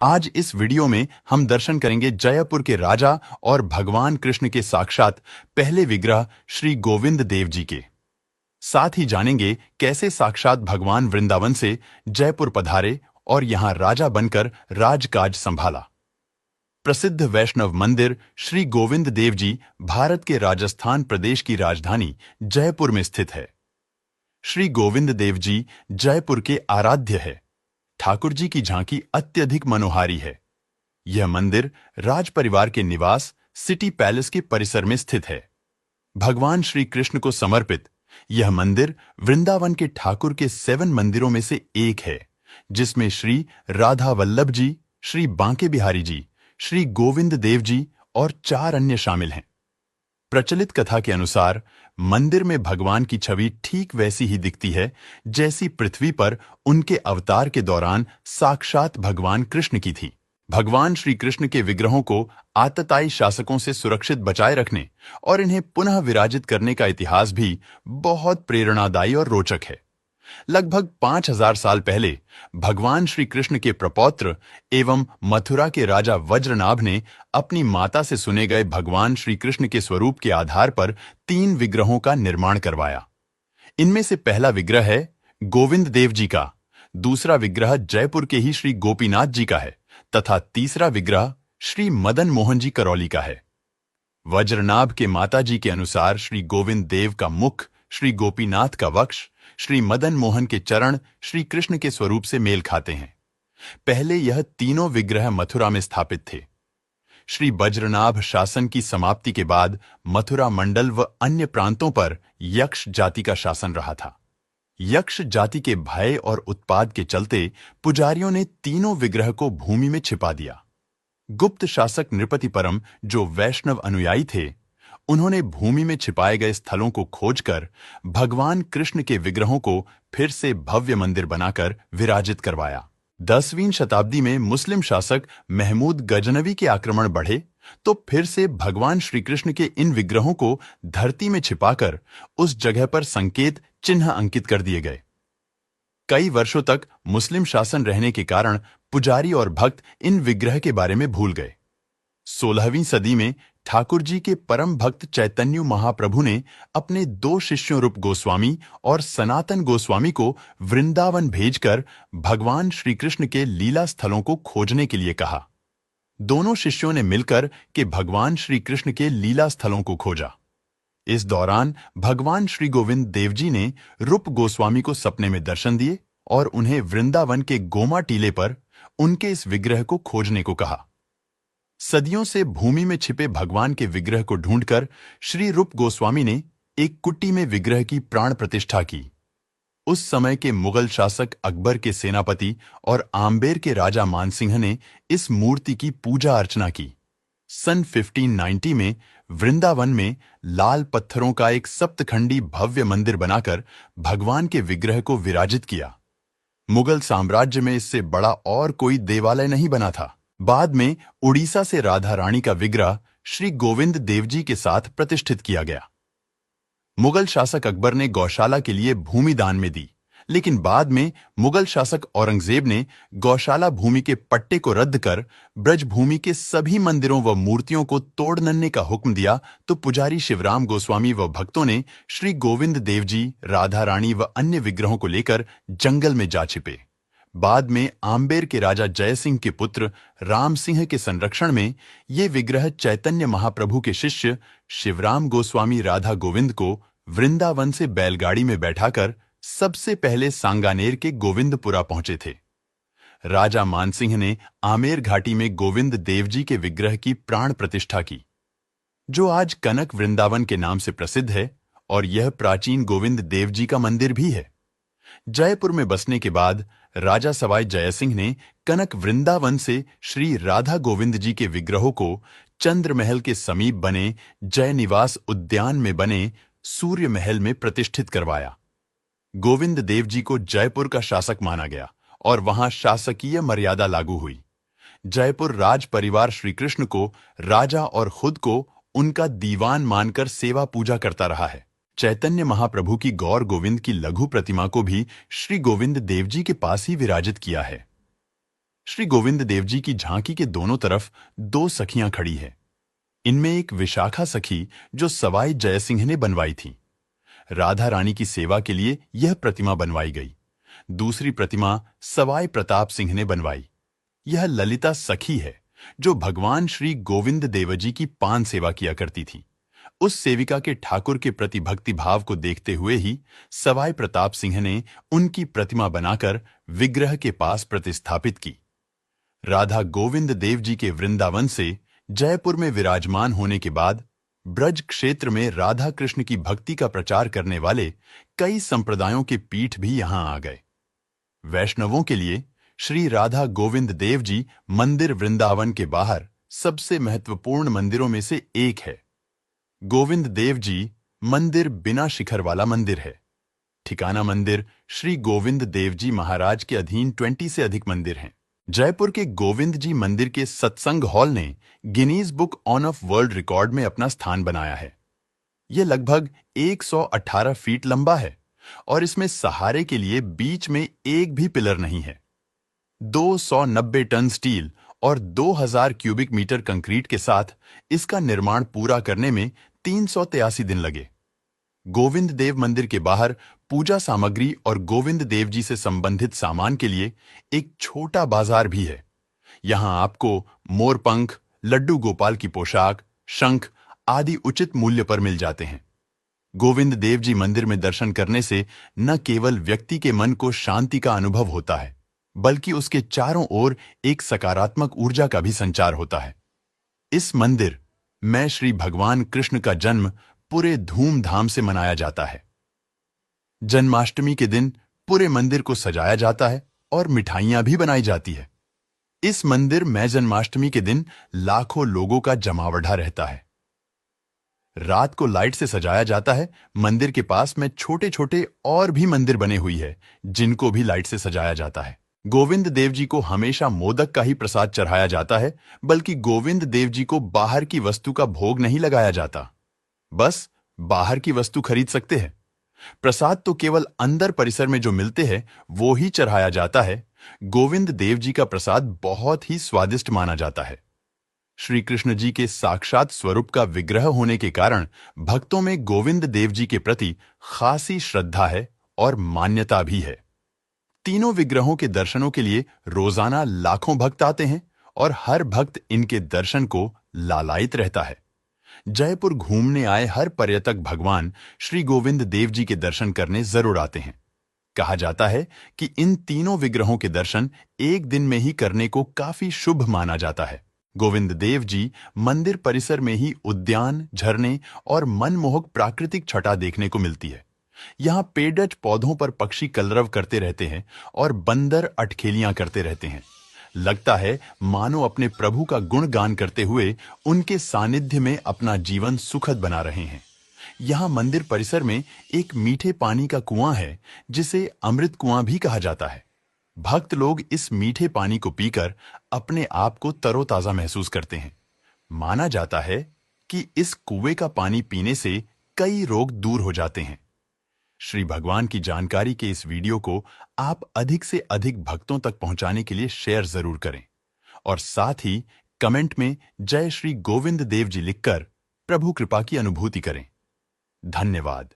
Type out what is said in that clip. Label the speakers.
Speaker 1: आज इस वीडियो में हम दर्शन करेंगे जयपुर के राजा और भगवान कृष्ण के साक्षात पहले विग्रह श्री गोविंद देव जी के। साथ ही जानेंगे कैसे साक्षात भगवान वृंदावन से जयपुर पधारे और यहां राजा बनकर राजकाज संभाला। प्रसिद्ध वैष्णव मंदिर श्री गोविंद देव जी भारत के राजस्थान प्रदेश की राजधानी जयपुर में स्थित है। श्री गोविंद देव जी जयपुर के आराध्य है। ठाकुर जी की झांकी अत्यधिक मनोहारी है। यह मंदिर राज परिवार के निवास सिटी पैलेस के परिसर में स्थित है। भगवान श्री कृष्ण को समर्पित यह मंदिर वृंदावन के ठाकुर के 7 मंदिरों में से एक है, जिसमें श्री राधा वल्लभ जी, श्री बांके बिहारी जी, श्री गोविंद देव जी और 4 अन्य शामिल हैं। प्रचलित कथा के अनुसार मंदिर में भगवान की छवि ठीक वैसी ही दिखती है जैसी पृथ्वी पर उनके अवतार के दौरान साक्षात भगवान कृष्ण की थी। भगवान श्री कृष्ण के विग्रहों को आतताई शासकों से सुरक्षित बचाए रखने और इन्हें पुनः विराजित करने का इतिहास भी बहुत प्रेरणादायी और रोचक है। लगभग 5000 साल पहले भगवान श्री कृष्ण के प्रपौत्र एवं मथुरा के राजा वज्रनाभ ने अपनी माता से सुने गए भगवान श्री कृष्ण के स्वरूप के आधार पर 3 विग्रहों का निर्माण करवाया। इनमें से पहला विग्रह है गोविंद देव जी का, दूसरा विग्रह जयपुर के ही श्री गोपीनाथ जी का है तथा तीसरा विग्रह श्री मदन मोहन जी करौली का है। वज्रनाभ के माता जी के अनुसार श्री गोविंद देव का मुख, श्री गोपीनाथ का वक्ष, श्री मदन मोहन के चरण श्री कृष्ण के स्वरूप से मेल खाते हैं। पहले यह तीनों विग्रह मथुरा में स्थापित थे। श्री वज्रनाभ शासन की समाप्ति के बाद मथुरा मंडल व अन्य प्रांतों पर यक्ष जाति का शासन रहा था। यक्ष जाति के भय और उत्पाद के चलते पुजारियों ने तीनों विग्रह को भूमि में छिपा दिया। गुप्त शासक नृपतिपरम, जो वैष्णव अनुयायी थे, उन्होंने भूमि में छिपाए गए स्थलों को खोजकर भगवान कृष्ण के विग्रहों को फिर से भव्य मंदिर बनाकर विराजित करवाया। 10वीं शताब्दी में मुस्लिम शासक महमूद गजनवी के आक्रमण बढ़े तो फिर से भगवान श्री कृष्ण के इन विग्रहों को धरती में छिपाकर उस जगह पर संकेत चिन्ह अंकित कर दिए गए। कई वर्षों तक मुस्लिम शासन रहने के कारण पुजारी और भक्त इन विग्रह के बारे में भूल गए। 16वीं सदी में ठाकुर जी के परम भक्त चैतन्य महाप्रभु ने अपने 2 शिष्यों रूप गोस्वामी और सनातन गोस्वामी को वृंदावन भेजकर भगवान श्री कृष्ण के लीला स्थलों को खोजने के लिए कहा। दोनों शिष्यों ने मिलकर के भगवान श्री कृष्ण के लीला स्थलों को खोजा। इस दौरान भगवान श्री गोविंद देव जी ने रूप गोस्वामी को सपने में दर्शन दिए और उन्हें वृंदावन के गोमा टीले पर उनके इस विग्रह को खोजने को कहा। सदियों से भूमि में छिपे भगवान के विग्रह को ढूंढकर श्री रूप गोस्वामी ने एक कुटी में विग्रह की प्राण प्रतिष्ठा की। उस समय के मुगल शासक अकबर के सेनापति और आम्बेर के राजा मानसिंह ने इस मूर्ति की पूजा अर्चना की। सन 1590 में वृंदावन में लाल पत्थरों का एक सप्तखंडी भव्य मंदिर बनाकर भगवान के विग्रह को विराजित किया। मुगल साम्राज्य में इससे बड़ा और कोई देवालय नहीं बना था। बाद में उड़ीसा से राधा रानी का विग्रह श्री गोविंद देव जी के साथ प्रतिष्ठित किया गया। मुगल शासक अकबर ने गौशाला के लिए भूमि दान में दी, लेकिन बाद में मुगल शासक औरंगजेब ने गौशाला भूमि के पट्टे को रद्द कर ब्रजभूमि के सभी मंदिरों व मूर्तियों को तोड़ नन्ने का हुक्म दिया तो पुजारी शिवराम गोस्वामी व भक्तों ने श्री गोविंद देव जी, राधा रानी व अन्य विग्रहों को लेकर जंगल में जा छिपे। बाद में आम्बेर के राजा जयसिंह के पुत्र राम सिंह के संरक्षण में ये विग्रह चैतन्य महाप्रभु के शिष्य शिवराम गोस्वामी राधा गोविंद को वृंदावन से बैलगाड़ी में बैठाकर सबसे पहले सांगानेर के गोविंदपुरा पहुंचे थे। राजा मानसिंह ने आमेर घाटी में गोविंद देव जी के विग्रह की प्राण प्रतिष्ठा की, जो आज कनक वृंदावन के नाम से प्रसिद्ध है और यह प्राचीन गोविंद देव जी का मंदिर भी है। जयपुर में बसने के बाद राजा सवाई जयसिंह ने कनक वृंदावन से श्री राधा गोविंद जी के विग्रहों को चंद्र महल के समीप बने जय निवास उद्यान में बने सूर्य महल में प्रतिष्ठित करवाया। गोविंद देव जी को जयपुर का शासक माना गया और वहां शासकीय मर्यादा लागू हुई। जयपुर राज परिवार श्री कृष्ण को राजा और खुद को उनका दीवान मानकर सेवा पूजा करता रहा है। चैतन्य महाप्रभु की गौर गोविंद की लघु प्रतिमा को भी श्री गोविंद देव जी के पास ही विराजित किया है। श्री गोविंद देव जी की झांकी के दोनों तरफ दो सखियां खड़ी हैं। इनमें एक विशाखा सखी जो सवाई जयसिंह ने बनवाई थी। राधा रानी की सेवा के लिए यह प्रतिमा बनवाई गई। दूसरी प्रतिमा सवाई प्रताप सिंह ने बनवाई। यह ललिता सखी है जो भगवान श्री गोविंद देव जी की पान सेवा किया करती थी। उस सेविका के ठाकुर के प्रति भक्ति भाव को देखते हुए ही सवाई प्रताप सिंह ने उनकी प्रतिमा बनाकर विग्रह के पास प्रतिस्थापित की। राधा गोविंद देव जी के वृंदावन से जयपुर में विराजमान होने के बाद ब्रज क्षेत्र में राधा कृष्ण की भक्ति का प्रचार करने वाले कई संप्रदायों के पीठ भी यहां आ गए। वैष्णवों के लिए श्री राधा गोविंद देव जी मंदिर वृंदावन के बाहर सबसे महत्वपूर्ण मंदिरों में से एक है। गोविंद देव जी मंदिर बिना शिखर वाला मंदिर है। ठिकाना मंदिर श्री गोविंद देव जी महाराज के अधीन 20 से अधिक मंदिर हैं। जयपुर के गोविंद जी मंदिर के सत्संग हॉल ने Guinness book of world record में अपना स्थान बनाया है। यह लगभग 118 फीट लंबा है और इसमें सहारे के लिए बीच में एक भी पिलर नहीं है। 290 टन स्टील और 2000 क्यूबिक मीटर कंक्रीट के साथ इसका निर्माण पूरा करने में 383 दिन लगे। गोविंद देव मंदिर के बाहर पूजा सामग्री और गोविंद देव जी से संबंधित सामान के लिए एक छोटा बाजार भी है। यहां आपको मोरपंख, लड्डू गोपाल की पोशाक, शंख आदि उचित मूल्य पर मिल जाते हैं। गोविंद देव जी मंदिर में दर्शन करने से न केवल व्यक्ति के मन को शांति का अनुभव होता है, बल्कि उसके चारों ओर एक सकारात्मक ऊर्जा का भी संचार होता है। इस मंदिर में श्री भगवान कृष्ण का जन्म पूरे धूमधाम से मनाया जाता है। जन्माष्टमी के दिन पूरे मंदिर को सजाया जाता है और मिठाइयां भी बनाई जाती है। इस मंदिर में जन्माष्टमी के दिन लाखों लोगों का जमावड़ा रहता है। रात को लाइट से सजाया जाता है। मंदिर के पास में छोटे छोटे और भी मंदिर बने हुई है जिनको भी लाइट से सजाया जाता है। गोविंद देव जी को हमेशा मोदक का ही प्रसाद चढ़ाया जाता है, बल्कि गोविंद देव जी को बाहर की वस्तु का भोग नहीं लगाया जाता। बस बाहर की वस्तु खरीद सकते हैं। प्रसाद तो केवल अंदर परिसर में जो मिलते हैं वो ही चढ़ाया जाता है। गोविंद देव जी का प्रसाद बहुत ही स्वादिष्ट माना जाता है। श्री कृष्ण जी के साक्षात स्वरूप का विग्रह होने के कारण भक्तों में गोविंद देव जी के प्रति खासी श्रद्धा है और मान्यता भी है। तीनों विग्रहों के दर्शनों के लिए रोजाना लाखों भक्त आते हैं और हर भक्त इनके दर्शन को लालायित रहता है। जयपुर घूमने आए हर पर्यटक भगवान श्री गोविंद देव जी के दर्शन करने जरूर आते हैं। कहा जाता है कि इन तीनों विग्रहों के दर्शन एक दिन में ही करने को काफी शुभ माना जाता है। गोविंद देव जी मंदिर परिसर में ही उद्यान, झरने और मनमोहक प्राकृतिक छटा देखने को मिलती है। यहाँ पेड़ज पौधों पर पक्षी कलरव करते रहते हैं और बंदर अटखेलियां करते रहते हैं। लगता है मानो अपने प्रभु का गुणगान करते हुए उनके सानिध्य में अपना जीवन सुखद बना रहे हैं। यहाँ मंदिर परिसर में एक मीठे पानी का कुआं है जिसे अमृत कुआं भी कहा जाता है। भक्त लोग इस मीठे पानी को पीकर अपने आप को तरोताजा महसूस करते हैं। माना जाता है कि इस कुएं का पानी पीने से कई रोग दूर हो जाते हैं। श्री भगवान की जानकारी के इस वीडियो को आप अधिक से अधिक भक्तों तक पहुंचाने के लिए शेयर जरूर करें और साथ ही कमेंट में जय श्री गोविंद देव जी लिखकर प्रभु कृपा की अनुभूति करें। धन्यवाद।